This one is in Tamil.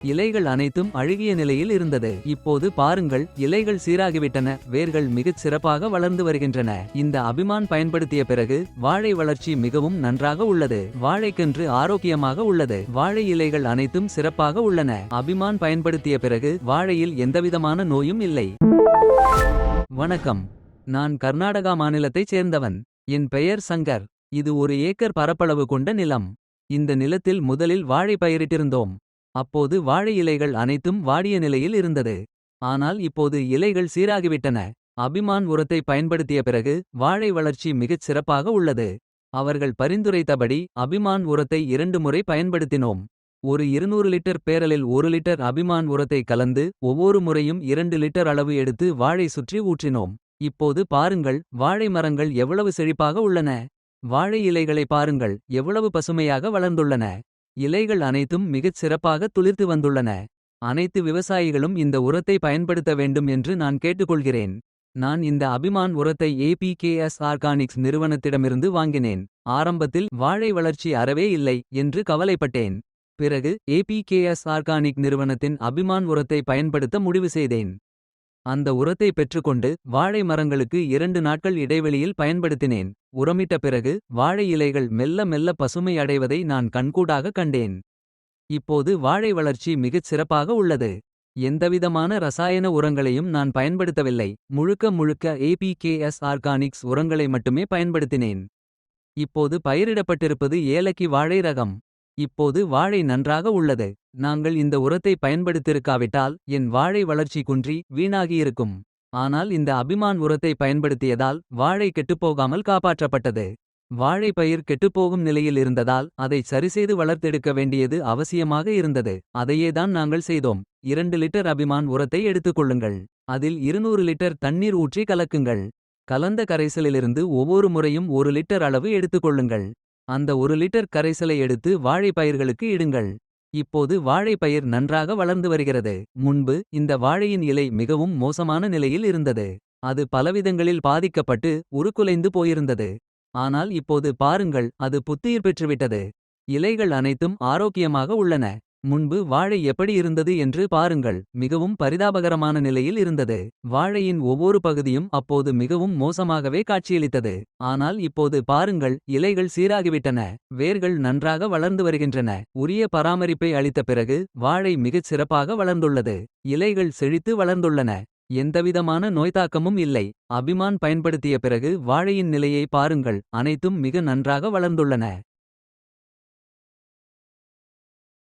இலைகள் அனைத்தும் அழுகிய நிலையில் இருந்தது. இப்போது பாருங்கள், இலைகள் சீராகிவிட்டன, வேர்கள் மிகச் சிறப்பாக வளர்ந்து வருகின்றன. இந்த அபிமான் பயன்படுத்திய பிறகு வாழை வளர்ச்சி மிகவும் நன்றாக உள்ளது. வாழைக்கன்று ஆரோக்கியமாக உள்ளது. வாழை இலைகள் அனைத்தும் சிறப்பாக உள்ளன. அபிமான் பயன்படுத்திய பிறகு வாழையில் எந்தவிதமான நோயும் இல்லை. வணக்கம், நான் கர்நாடகா மாநிலத்தைச் சேர்ந்தவன். என் பெயர் சங்கர். இது ஒரு ஏக்கர் பரப்பளவு கொண்ட நிலம். இந்த நிலத்தில் முதலில் வாழை பயிரிட்டிருந்தோம். அப்போது வாழை இலைகள் அனைத்தும் வாடிய நிலையில் இருந்தது. ஆனால் இப்போது இலைகள் சீராகிவிட்டன. அபிமான் உரத்தை பயன்படுத்திய பிறகு வாழை வளர்ச்சி மிகச் சிறப்பாக உள்ளது. அவர்கள் பரிந்துரைத்தபடி அபிமான் உரத்தை 2 முறை பயன்படுத்தினோம். ஒரு 200 லிட்டர் பேரலில் 1 லிட்டர் அபிமான் உரத்தை கலந்து ஒவ்வொரு முறையும் 2 லிட்டர் அளவு எடுத்து வாழை சுற்றி ஊற்றினோம். இப்போது பாருங்கள், வாழை மரங்கள் எவ்வளவு செழிப்பாக உள்ளன. வாழை இலைகளை பாருங்கள், எவ்வளவு பசுமையாக வளர்ந்துள்ளன. இலைகள் அனைத்தும் மிகச் சிறப்பாக துளிர்த்து வந்துள்ளன. அனைத்து விவசாயிகளும் இந்த உரத்தை பயன்படுத்த வேண்டும் என்று நான் கேட்டுக்கொள்கிறேன். நான் இந்த அபிமான் உரத்தை APKS ஆர்கானிக்ஸ் நிறுவனத்திடமிருந்து வாங்கினேன். ஆரம்பத்தில் வாழை வளர்ச்சி அறவே இல்லை என்று கவலைப்பட்டேன். பிறகு APKS ஆர்கானிக் நிறுவனத்தின் அபிமான் உரத்தை பயன்படுத்த முடிவு செய்தேன். அந்த உரத்தை பெற்றுக்கொண்டு வாழை மரங்களுக்கு 2 நாட்கள் இடைவெளியில் பயன்படுத்தினேன். உரமிட்ட பிறகு வாழை இலைகள் மெல்ல மெல்ல பசுமை அடைவதை நான் கண்கூடாக கண்டேன். இப்போது வாழை வளர்ச்சி மிகச் சிறப்பாக உள்ளது. எந்தவிதமான ரசாயன உரங்களையும் நான் பயன்படுத்தவில்லை. முழுக்க முழுக்க APKS ஆர்கானிக்ஸ் உரங்களை மட்டுமே பயன்படுத்தினேன். இப்போது பயிரிடப்பட்டிருப்பது ஏலக்கி வாழை ரகம். இப்போது வாழை நன்றாக உள்ளது. நாங்கள் இந்த உரத்தை பயன்படுத்தியிருக்காவிட்டால் என் வாழை வளர்ச்சி குன்றி வீணாகியிருக்கும். ஆனால் இந்த அபிமான் உரத்தை பயன்படுத்தியதால் வாழை கெட்டுப்போகாமல் காப்பாற்றப்பட்டது. வாழை பயிர் கெட்டுப்போகும் நிலையில் இருந்ததால் அதை சரிசெய்து வளர்த்தெடுக்க வேண்டியது அவசியமாக இருந்தது. அதையேதான் நாங்கள் செய்தோம். 2 லிட்டர் அபிமான் உரத்தை எடுத்துக்கொள்ளுங்கள். அதில் 200 லிட்டர் தண்ணீர் ஊற்றி கலக்குங்கள். கலந்த கரைசலிலிருந்து ஒவ்வொரு முறையும் 1 லிட்டர் அளவு எடுத்துக்கொள்ளுங்கள். அந்த 1 லிட்டர் கரைசலை எடுத்து வாழை பயிர்களுக்கு இடுங்கள். இப்போது வாழை பயிர் நன்றாக வளர்ந்து வருகிறது. முன்பு இந்த வாழையின் இலை மிகவும் மோசமான நிலையில் இருந்தது. அது பலவிதங்களில் பாதிக்கப்பட்டு உருக்குலைந்து போயிருந்தது. ஆனால் இப்போது பாருங்கள், அது புத்துயிர் பெற்றுவிட்டது. இலைகள் அனைத்தும் ஆரோக்கியமாக உள்ளன. முன்பு வாழை எப்படி இருந்தது என்று பாருங்கள், மிகவும் பரிதாபகரமான நிலையில் இருந்தது. வாழையின் ஒவ்வொரு பகுதியும் அப்போது மிகவும் மோசமாகவே காட்சியளித்தது. ஆனால் இப்போது பாருங்கள், இலைகள் சீராகிவிட்டன. வேர்கள் நன்றாக வளர்ந்து வருகின்றன. உரிய பராமரிப்பை அளித்த பிறகு வாழை மிகச் சிறப்பாக வளர்ந்துள்ளது. இலைகள் செழித்து வளர்ந்துள்ளன. எந்தவிதமான நோய்த்தாக்கமும் இல்லை. அபிமான் பயன்படுத்திய பிறகு வாழையின் நிலையை பாருங்கள், அனைத்தும் மிக நன்றாக வளர்ந்துள்ளன.